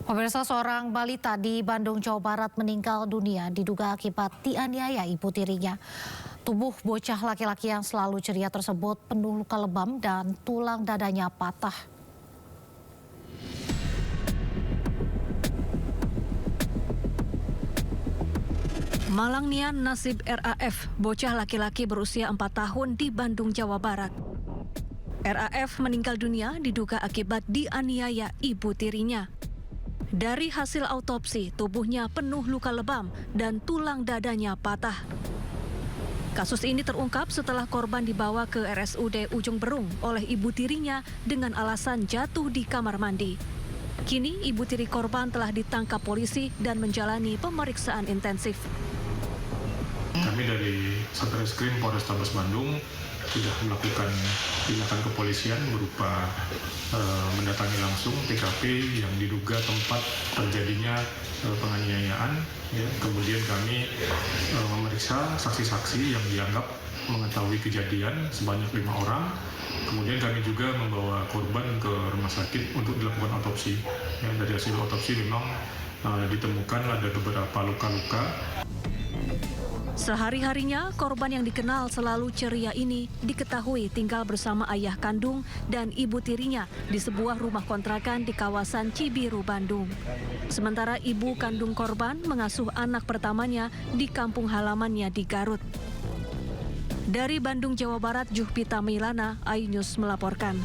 Pemirsa, seorang balita di Bandung, Jawa Barat meninggal dunia diduga akibat dianiaya ibu tirinya. Tubuh bocah laki-laki yang selalu ceria tersebut penuh luka lebam dan tulang dadanya patah. Malang nian nasib RAF, bocah laki-laki berusia 4 tahun di Bandung, Jawa Barat. RAF meninggal dunia diduga akibat dianiaya ibu tirinya. Dari hasil autopsi, tubuhnya penuh luka lebam dan tulang dadanya patah. Kasus ini terungkap setelah korban dibawa ke RSUD Ujung Berung oleh ibu tirinya dengan alasan jatuh di kamar mandi. Kini ibu tiri korban telah ditangkap polisi dan menjalani pemeriksaan intensif. Kami dari Satreskrim Polrestabes Bandung sudah melakukan tindakan kepolisian berupa mendatangi langsung TKP yang diduga tempat terjadinya penganiayaan. Kemudian kami memeriksa saksi-saksi yang dianggap mengetahui kejadian sebanyak 5 orang. Kemudian kami juga membawa korban ke rumah sakit untuk dilakukan autopsi. Dari hasil autopsi memang ditemukan ada beberapa luka-luka. Sehari-harinya, korban yang dikenal selalu ceria ini diketahui tinggal bersama ayah kandung dan ibu tirinya di sebuah rumah kontrakan di kawasan Cibiru, Bandung. Sementara ibu kandung korban mengasuh anak pertamanya di kampung halamannya di Garut. Dari Bandung, Jawa Barat, Juhpita Milana, iNews melaporkan.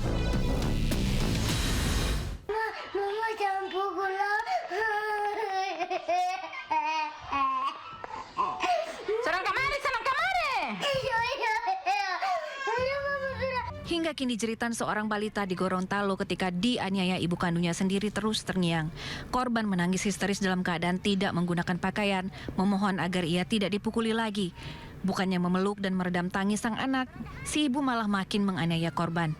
Mama jangan pukul. Hingga kini jeritan seorang balita di Gorontalo ketika dianiaya ibu kandungnya sendiri terus terngiang. Korban menangis histeris dalam keadaan tidak menggunakan pakaian, memohon agar ia tidak dipukuli lagi. Bukannya memeluk dan meredam tangis sang anak, si ibu malah makin menganiaya korban.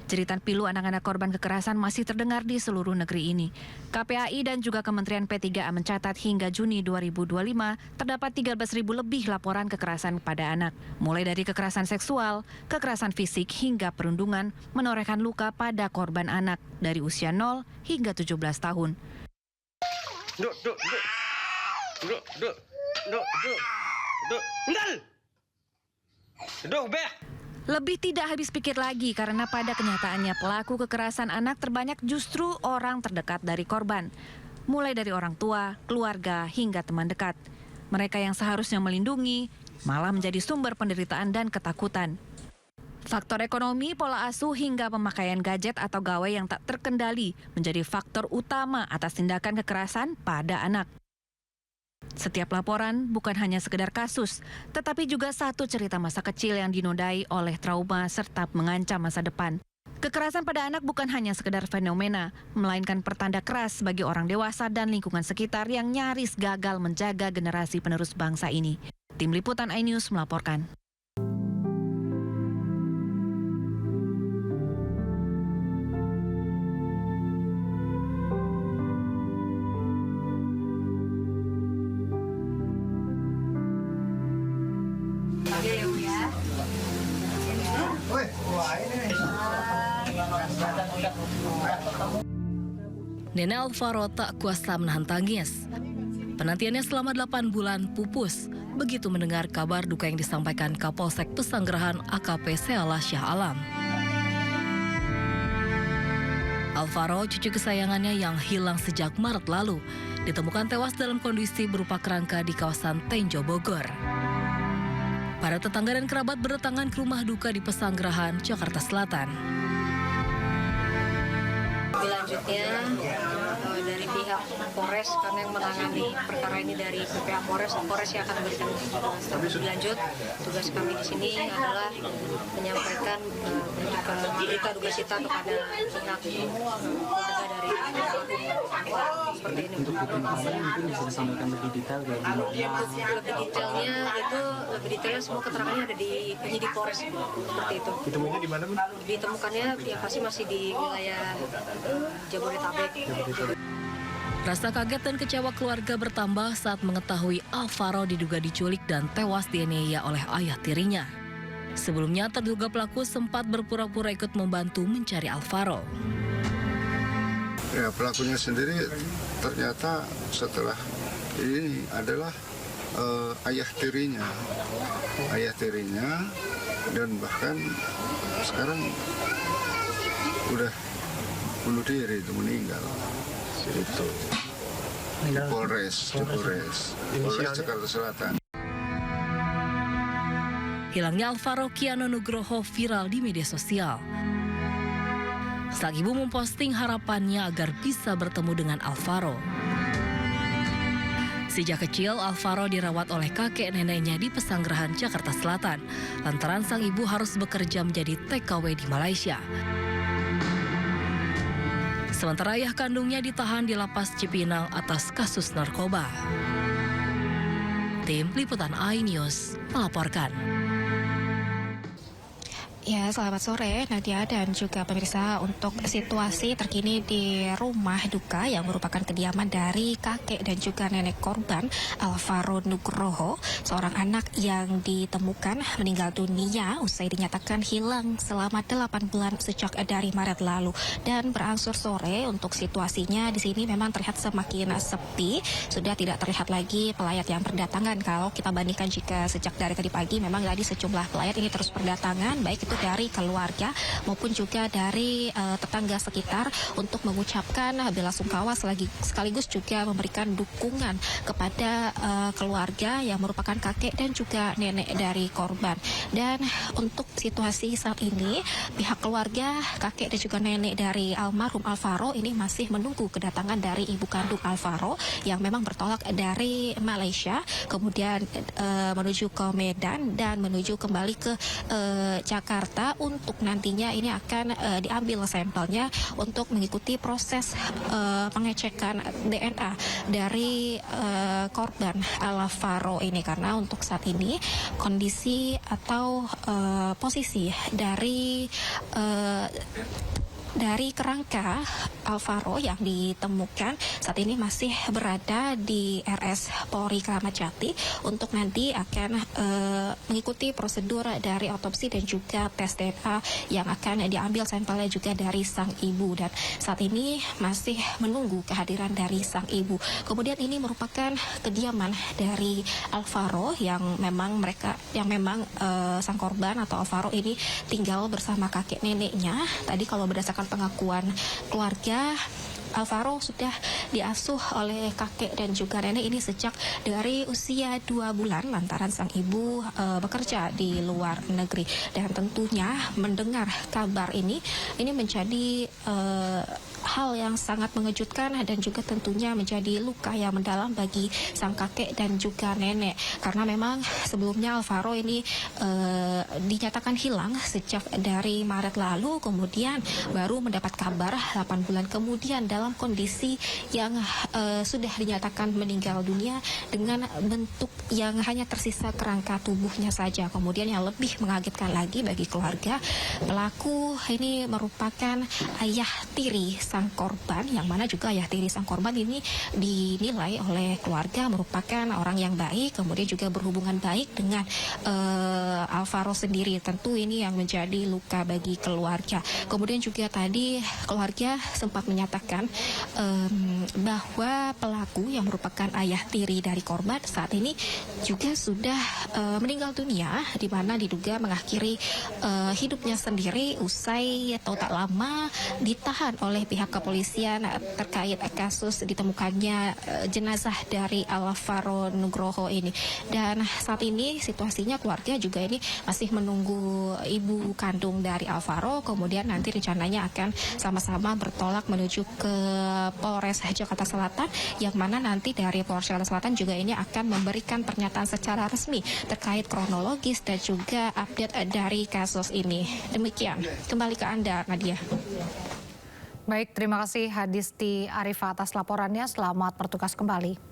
Jeritan pilu anak-anak korban kekerasan masih terdengar di seluruh negeri ini. KPAI dan juga Kementerian P3A mencatat hingga Juni 2025 terdapat 13.000 lebih laporan kekerasan pada anak. Mulai dari kekerasan seksual, kekerasan fisik hingga perundungan, menorehkan luka pada korban anak dari usia 0 hingga 17 tahun. Lebih tidak habis pikir lagi karena pada kenyataannya pelaku kekerasan anak terbanyak justru orang terdekat dari korban. Mulai dari orang tua, keluarga, hingga teman dekat. Mereka yang seharusnya melindungi malah menjadi sumber penderitaan dan ketakutan. Faktor ekonomi, pola asuh, hingga pemakaian gadget atau gawai yang tak terkendali menjadi faktor utama atas tindakan kekerasan pada anak. Setiap laporan bukan hanya sekedar kasus, tetapi juga satu cerita masa kecil yang dinodai oleh trauma serta mengancam masa depan. Kekerasan pada anak bukan hanya sekedar fenomena, melainkan pertanda keras bagi orang dewasa dan lingkungan sekitar yang nyaris gagal menjaga generasi penerus bangsa ini. Tim Liputan iNews melaporkan. Nenek Alvaro tak kuasa menahan tangis. Penantiannya selama 8 bulan pupus begitu mendengar kabar duka yang disampaikan Kapolsek Pesanggerahan AKP Seala Syah Alam. Alvaro, cucu kesayangannya yang hilang sejak Maret lalu, ditemukan tewas dalam kondisi berupa kerangka di kawasan Tenjo, Bogor. Para tetangga dan kerabat berdatangan ke rumah duka di Pesanggerahan, Jakarta Selatan. Selanjutnya dari pihak Polres, karena yang menangani perkara ini dari pihak Polres yang akan memberikan status lebih lanjut. Tugas kami di sini adalah menyampaikan berita duka cita kepada pihak keluarga dari almarhum seperti ini. Untuk informasi mungkin bisa disampaikan lebih detail Lebih detailnya semua keterangannya ada di penyidik Polres seperti itu. Ditemukannya di mana, Bu? Ditemukannya yang pasti masih di wilayah Jabodetabek. Rasa kaget dan kecewa keluarga bertambah saat mengetahui Alvaro diduga diculik dan tewas dianiaya oleh ayah tirinya. Sebelumnya terduga pelaku sempat berpura-pura ikut membantu mencari Alvaro. Ya, pelakunya sendiri ternyata setelah ini adalah ayah tirinya, dan bahkan sekarang udah bunuh diri, itu meninggal. Itu di Polres Jakarta Selatan. Hilangnya Alvaro Kiano Nugroho viral di media sosial. Sang ibu memposting harapannya agar bisa bertemu dengan Alvaro. Sejak kecil, Alvaro dirawat oleh kakek neneknya di Pesanggerahan, Jakarta Selatan. Lantaran sang ibu harus bekerja menjadi TKW di Malaysia. Sementara ayah kandungnya ditahan di Lapas Cipinang atas kasus narkoba. Tim Liputan iNews melaporkan. Ya, selamat sore Nadia dan juga pemirsa. Untuk situasi terkini di rumah duka yang merupakan kediaman dari kakek dan juga nenek korban Alvaro Nugroho, seorang anak yang ditemukan meninggal dunia usai dinyatakan hilang selama 8 bulan sejak dari Maret lalu. Dan berangsur sore untuk situasinya di sini memang terlihat semakin sepi, sudah tidak terlihat lagi pelayat yang berdatangan. Kalau kita bandingkan jika sejak dari tadi pagi memang tadi sejumlah pelayat ini terus berdatangan, baik itu dari keluarga maupun juga dari tetangga sekitar untuk mengucapkan bela sungkawa sekaligus juga memberikan dukungan kepada keluarga yang merupakan kakek dan juga nenek dari korban. Dan untuk situasi saat ini pihak keluarga kakek dan juga nenek dari almarhum Alvaro ini masih menunggu kedatangan dari ibu kandung Alvaro yang memang bertolak dari Malaysia kemudian menuju ke Medan dan menuju kembali ke Jakarta untuk nantinya ini akan diambil sampelnya untuk mengikuti proses pengecekan DNA dari korban Alvaro ini, karena untuk saat ini kondisi atau posisi dari kerangka Alvaro yang ditemukan saat ini masih berada di RS Polri Kramat Jati untuk nanti akan mengikuti prosedur dari otopsi dan juga tes DNA yang akan diambil sampelnya juga dari sang ibu, dan saat ini masih menunggu kehadiran dari sang ibu. Kemudian ini merupakan kediaman dari Alvaro yang memang sang korban atau Alvaro ini tinggal bersama kakek neneknya. Tadi kalau berdasarkan pengakuan keluarga, Alvaro sudah diasuh oleh kakek dan juga nenek ini sejak dari usia 2 bulan lantaran sang ibu bekerja di luar negeri. Dan tentunya mendengar kabar ini menjadi hal yang sangat mengejutkan dan juga tentunya menjadi luka yang mendalam bagi sang kakek dan juga nenek, karena memang sebelumnya Alvaro ini dinyatakan hilang sejak dari Maret lalu, kemudian baru mendapat kabar 8 bulan kemudian dalam kondisi yang sudah dinyatakan meninggal dunia dengan bentuk yang hanya tersisa kerangka tubuhnya saja. Kemudian yang lebih mengagetkan lagi bagi keluarga, pelaku ini merupakan ayah tiri sang korban, yang mana juga ayah tiri sang korban ini dinilai oleh keluarga merupakan orang yang baik, kemudian juga berhubungan baik dengan Alvaro sendiri. Tentu ini yang menjadi luka bagi keluarga. Kemudian juga tadi keluarga sempat menyatakan bahwa pelaku yang merupakan ayah tiri dari korban saat ini juga sudah meninggal dunia, di mana diduga mengakhiri hidupnya sendiri usai atau tak lama ditahan oleh pihak kepolisian terkait kasus ditemukannya jenazah dari Alvaro Nugroho ini. Dan saat ini situasinya keluarga juga ini masih menunggu ibu kandung dari Alvaro, kemudian nanti rencananya akan sama-sama bertolak menuju ke Polres Jakarta Selatan, yang mana nanti dari Polres Jakarta Selatan juga ini akan memberikan pernyataan secara resmi terkait kronologis dan juga update dari kasus ini. Demikian, kembali ke Anda, Nadia. Baik, terima kasih Hadisti Arifah atas laporannya. Selamat bertugas kembali.